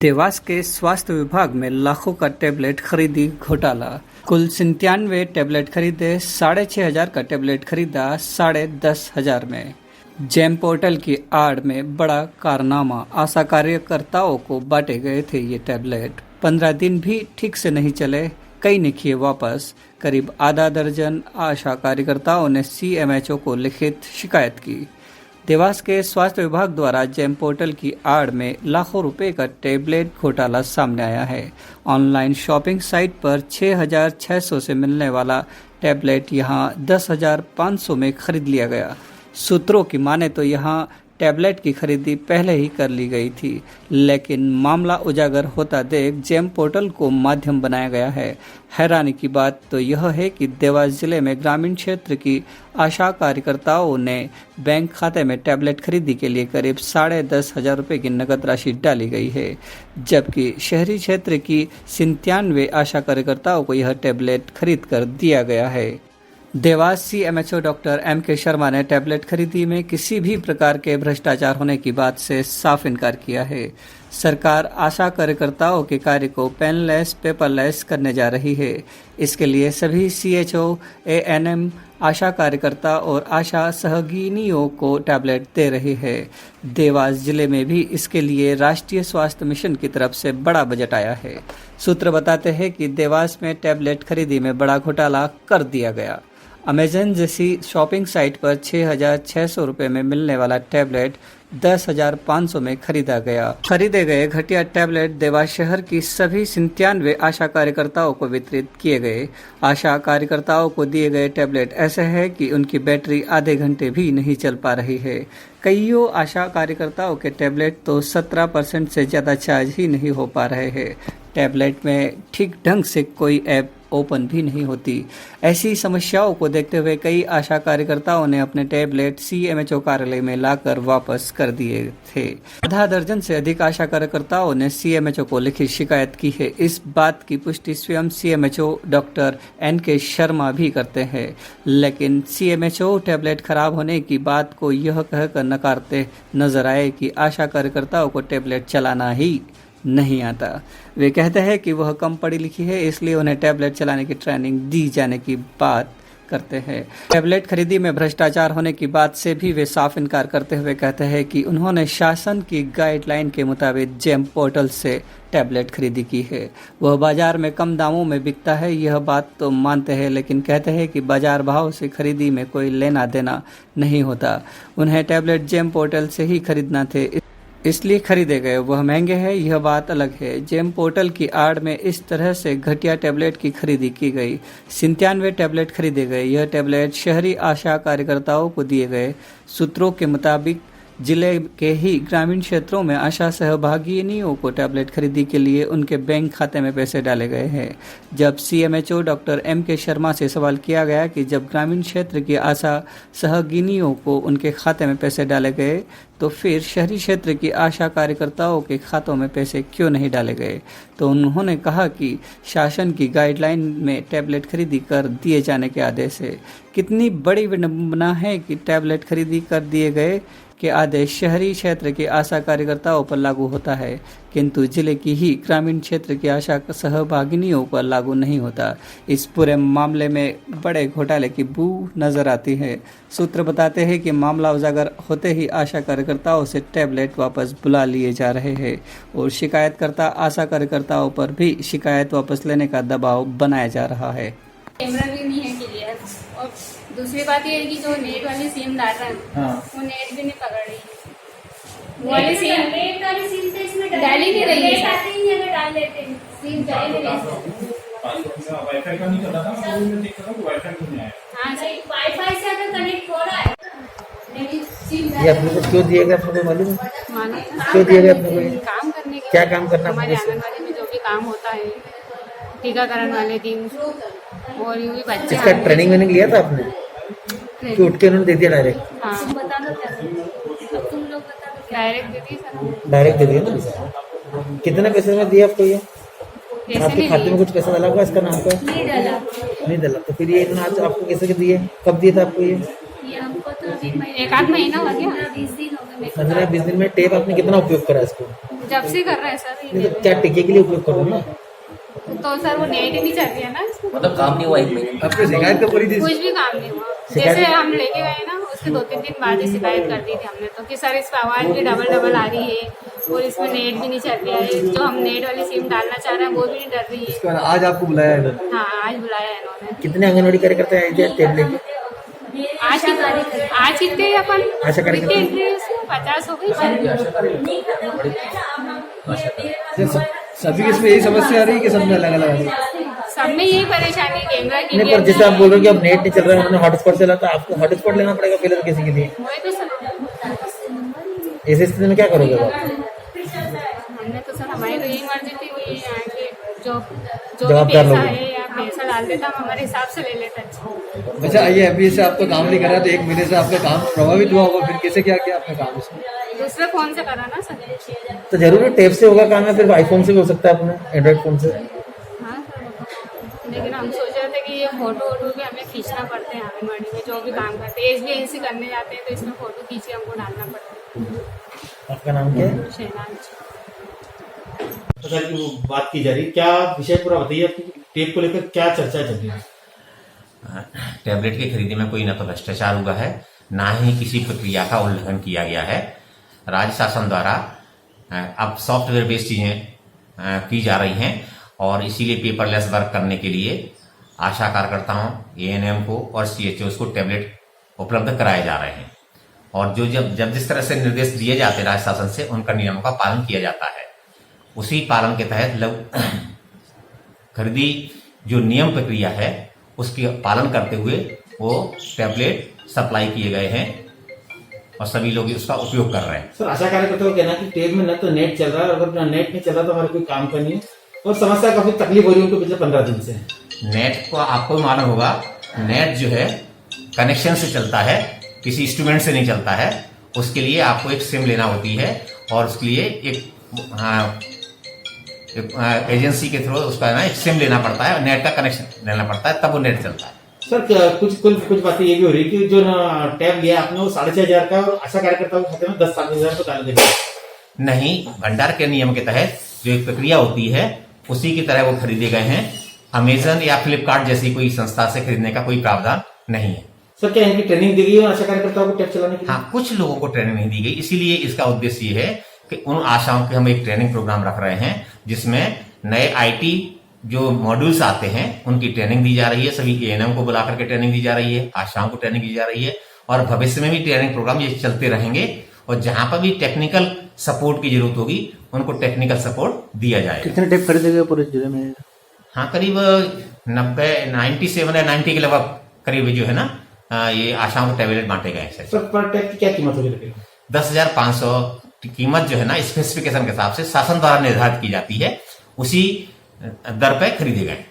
देवास के स्वास्थ्य विभाग में लाखों का टैबलेट खरीदी घोटाला। कुल 97 टैबलेट खरीदे, 6,500 का टैबलेट खरीदा 10,500 में। जेम पोर्टल की आड़ में बड़ा कारनामा, आशा कार्यकर्ताओं को बांटे गए थे ये टैबलेट। 15 दिन भी ठीक से नहीं चले, कई ने किए वापस। करीब आधा दर्जन आशा कार्यकर्ताओं ने CMHO को लिखित शिकायत की। देवास के स्वास्थ्य विभाग द्वारा जेम पोर्टल की आड़ में लाखों रुपए का टैबलेट घोटाला सामने आया है। ऑनलाइन शॉपिंग साइट पर 6,600 से मिलने वाला टैबलेट यहां 10,500 में खरीद लिया गया। सूत्रों की माने तो यहां टैबलेट की खरीदी पहले ही कर ली गई थी, लेकिन मामला उजागर होता देख जेम पोर्टल को माध्यम बनाया गया है। हैरानी की बात तो यह है कि देवास जिले में ग्रामीण क्षेत्र की आशा कार्यकर्ताओं ने बैंक खाते में टैबलेट खरीदी के लिए करीब 10,500 रुपये की नकद राशि डाली गई है, जबकि शहरी क्षेत्र की 97 आशा कार्यकर्ताओं को यह टैबलेट खरीद कर दिया गया है। Dewas CMHO doctor M.K. Sharma ने टैबलेट खरीदी में किसी भी प्रकार के भ्रष्टाचार होने की बात से साफ इनकार किया है। सरकार आशा कार्यकर्ताओं के कार्य को पेनलेस, पेपरलेस करने जा रही है। इसके लिए सभी CHO, ANM, आशा कार्यकर्ता और आशा सहयोगिनियों को टैबलेट दे रही है। देवास जिले में भी इसके लिए राष्ट्रीय स्वास्थ्य मिशन की तरफ से बड़ा बजट आया है। सूत्र बताते हैं कि देवास में टैबलेट खरीदी में बड़ा घोटाला कर दिया गया। अमेजन जैसी शॉपिंग साइट पर 6,600 रुपये में मिलने वाला टैबलेट 10,500 में खरीदा गया। खरीदे गए घटिया टैबलेट देवास शहर की सभी 97 आशा कार्यकर्ताओं को वितरित किए गए। आशा कार्यकर्ताओं को दिए गए टैबलेट ऐसे है कि उनकी बैटरी आधे घंटे भी नहीं चल पा रही है। कईयों आशा कार्यकर्ताओं के टैबलेट तो 17% से ज़्यादा चार्ज ही नहीं हो पा रहे हैं। टैबलेट में ठीक ढंग से कोई ऐप ओपन भी नहीं होती। ऐसी समस्याओं को देखते हुए कई आशा कार्यकर्ताओं ने अपने टैबलेट CMHO कार्यालय में लाकर वापस कर दिए थे। आधा दर्जन से अधिक आशा कार्यकर्ताओं ने CMHO को लिखित शिकायत की है। इस बात की पुष्टि स्वयं CMHO डॉक्टर N.K. शर्मा भी करते हैं, लेकिन CMHO टैबलेट खराब होने की बात को यह कहकर नकारते नजर आए कि आशा कार्यकर्ताओं को टैबलेट चलाना ही नहीं आता। वे कहते हैं कि वह कम पढ़ी लिखी है, इसलिए उन्हें टैबलेट चलाने की ट्रेनिंग दी जाने की बात करते हैं। टैबलेट खरीदी में भ्रष्टाचार होने की बात से भी वे साफ इनकार करते हुए कहते हैं कि उन्होंने शासन की गाइडलाइन के मुताबिक जेम पोर्टल से टैबलेट खरीदी की है। वह बाजार में कम दामों में बिकता है, यह बात तो मानते हैं, लेकिन कहते हैं कि बाजार भाव से खरीदी में कोई लेना देना नहीं होता। उन्हें टैबलेट जेम पोर्टल से ही खरीदना थे, इसलिए खरीदे गए। वह महंगे हैं, यह बात अलग है। जेम पोर्टल की आड़ में इस तरह से घटिया टैबलेट की खरीदी की गई। 97 टैबलेट खरीदे गए। यह टैबलेट शहरी आशा कार्यकर्ताओं को दिए गए। सूत्रों के मुताबिक जिले के ही ग्रामीण क्षेत्रों में आशा सहभागिनियों को टैबलेट खरीदी के लिए उनके बैंक खाते में पैसे डाले गए हैं। जब CMHO डॉक्टर M.K. शर्मा से सवाल किया गया कि जब ग्रामीण क्षेत्र की आशा सहयोगिनियों को उनके खाते में पैसे डाले गए, तो फिर शहरी क्षेत्र की आशा कार्यकर्ताओं के खातों में पैसे क्यों नहीं डाले गए, तो उन्होंने कहा कि शासन की गाइडलाइन में टैबलेट खरीदी कर दिए जाने के आदेश है। कितनी बड़ी विडंबना है कि टैबलेट खरीदी कर दिए गए के आदेश शहरी क्षेत्र के आशा कार्यकर्ताओं पर लागू होता है, किंतु जिले की ही ग्रामीण क्षेत्र की आशा सहभागिनियों पर लागू नहीं होता। इस पूरे मामले में बड़े घोटाले की बू नजर आती है। सूत्र बताते हैं कि मामला उजागर होते ही आशा कार्यकर्ताओं से टैबलेट वापस बुला लिए जा रहे हैं और शिकायतकर्ता आशा कार्यकर्ताओं पर भी शिकायत वापस लेने का दबाव बनाया जा रहा है। कैमरा भी नहीं है क्लियर, और दूसरी बात ये है कि जो नेट वाली सिम डाल रहा है वो नेट भी नहीं पकड़ रही है। वो वाली सिम तो इसमें डाल ही नहीं रही है। आते ही अगर डाल लेते हैं सिम डाल ही नहीं वाईफाई का नहीं चला था, मैं चेक करा वाईफाई क्यों नहीं आया। हाँ सही, वाईफाई से अगर कनेक्ट हो रहा है लेकिन सिम ये अपने को क्यों दिया गया, आपको मालूम है? मानो क्यों दिया गया अपने को? काम करने के क्या काम करना हमारे आपको? आंगनबाड़ी में जो भी काम होता है, टीकाकरण वाले दिन और यूं भी बच्चे इसका ट्रेनिंग मैंने लिया था आपने कि उठ के उन्होंने दे दिया डायरेक्ट? हाँ तुम लोग बता दो। डायरेक्ट दे दी सर, डायरेक्ट दे दिया ना। कितने पैसे में दिया आपको ये? पैसे आपके नहीं खाते में दिए, कुछ पैसा डाला होगा इसका नाम का? नहीं डाला। नहीं डाला, तो फिर ये इतना आज आपको कैसे दिए? कब दिया था आपको ये? ये हमको तो अभी एक आध महीना हो गया, 20 दिन हो गए। 15-20 दिन में टेप आपने कितना उपयोग करा इसको? जब से कर रहे हैं सर नहीं ये तो क्या टीके के लिए उपयोग करो ना। तो सर वो नेट ही नहीं चल रही है ना, मतलब काम नहीं हुआ 1 महीने में। आपने शिकायत तो करी थी। कुछ भी काम नहीं हुआ। शिकायत- जैसे हम लेके गए ना उसके 2-3 दिन बाद ही शिकायत कर दी थी हमने तो कि सर इस पर आवाज भी डबल आ रही है और इसमें नेट भी नहीं चल रहा है, जो हम नेट वाली सिम डालना चाह रहे हैं वो भी नहीं डल रही है। इसके बाद आज आपको बुलाया है इन्होंने। हाँ आज बुलाया है इन्होंने। कितने आंगनवाड़ी कार्यकर्ता आए थे टेब लेके? आज कितने अपन आशा कार्यकर्ता? कितने इंटरव्यूज हुए? 50 हो गई। सभी इसमें यही समस्या आ रही है कि सब में अलग अलग आ रही है? सब में यही परेशानी है, कैमरा की नहीं, पर जैसे आप बोल रहे हो कि अब नेट नहीं चल रहा है, उन्होंने हॉटस्पॉट चला तो आपको हॉटस्पॉट लेना पड़ेगा पहले तो किसी के लिए। वही तो सर ऐसी स्थिति में क्या करोगे आप? हमने तो सर हमारी तो यही मर्जी थी वही यहाँ के जो भी जवाबदार पैसा लोग। है या पैसा डाल देता हम हमारे हिसाब से ले लेते हैं। अच्छा, ये अभी से आपका काम नहीं करा तो 1 महीने से आपका काम प्रभावित हुआ होगा, फिर कैसे क्या किया आपने काम इसमें? दूसरे फोन से करा ना सर। तो जरूर टेप से होगा काम, है फिर आईफोन से भी हो सकता है अपने एंड्रॉइड फोन से। हाँ सर, लेकिन हम सोच रहे थे कि ये फोटो वोटो भी हमें खींचना पड़ते हैं आंगनबाड़ी में जो भी काम करते हैं, SBNC करने जाते हैं तो इसमें फोटो खींच के हमको डालना पड़ता है। आपका नाम क्या है? शहनाज। तो सर की बात की जा रही है, क्या विषय पूरा बताइए, टेप को लेकर क्या चर्चा चल रही है? टैबलेट की खरीदी में कोई न तो भ्रष्टाचार हुआ है, ना ही किसी प्रक्रिया का उल्लंघन किया गया है। राज्य शासन द्वारा अब सॉफ्टवेयर बेस्ड चीजें की जा रही हैं और इसीलिए पेपरलेस वर्क करने के लिए आशा कार्यकर्ताओं, ANM को और CHOs को टैबलेट उपलब्ध कराए जा रहे हैं और जो जब जिस तरह से निर्देश दिए जाते हैं राज्य शासन से, उनका नियमों का पालन किया जाता है। उसी पालन के तहत खरीदी जो नियम प्रक्रिया है उसकी पालन करते हुए वो टैबलेट सप्लाई किए गए हैं और सभी लोग उसका उपयोग कर रहे हैं। सर आशा कार्यकर्ताओं का कहना है कि टेप में न तो नेट चल रहा है, और अगर नेट नहीं चल रहा तो हमारे कोई काम का नहीं है और समस्या काफी तकलीफ हो रही है उनको पिछले 15 दिन से। नेट को आपको मालूम होगा, नेट जो है कनेक्शन से चलता है, किसी इंस्ट्रूमेंट से नहीं चलता है। उसके लिए आपको एक सिम लेना होती है और उसके लिए एक एजेंसी के थ्रू उसका ना एक सिम लेना पड़ता है और नेट का कनेक्शन लेना पड़ता है, तब वो नेट चलता है। सर कुछ बातें ये भी हो रही है कि जो टैब लिया आपने वो 5,500 का और आशा कार्यकर्ताओं के खाते में 10,000 को डाल देगा। नहीं, भंडार के नियम के तहत जो एक प्रक्रिया होती है उसी की तरह वो खरीदे गए हैं। अमेजन या फ्लिपकार्ट जैसी कोई संस्था से खरीदने का कोई प्रावधान नहीं है। सर क्या इनकी ट्रेनिंग दी गई है आशा कार्यकर्ताओं को टैब चलाने के लिए? हाँ, कुछ लोगों को ट्रेनिंग नहीं दी गई, इसीलिए इसका उद्देश्य ये है कि उन आशाओं के हम एक ट्रेनिंग प्रोग्राम रख रहे हैं जिसमें नए IT जो मॉड्यूल्स आते हैं उनकी ट्रेनिंग दी जा रही है। सभी ANM को बुला करके ट्रेनिंग दी जा रही है, आशाओं को ट्रेनिंग दी जा रही है और भविष्य में भी ट्रेनिंग प्रोग्राम ये चलते रहेंगे और जहां पर भी टेक्निकल सपोर्ट की जरूरत होगी उनको टेक्निकल सपोर्ट दिया जाएगा। कितने टेप खरीदे गए पूरे जिले में? हाँ, करीब 97 या 90 के लगभग करीब जो है ना ये आशाओं को टैबलेट बांटे गए हैं। सर पर टैब की क्या कीमत होगी? 10,500 की कीमत जो है ना स्पेसिफिकेशन के हिसाब से शासन द्वारा निर्धारित की जाती है, उसी दर पे खरीदे गए।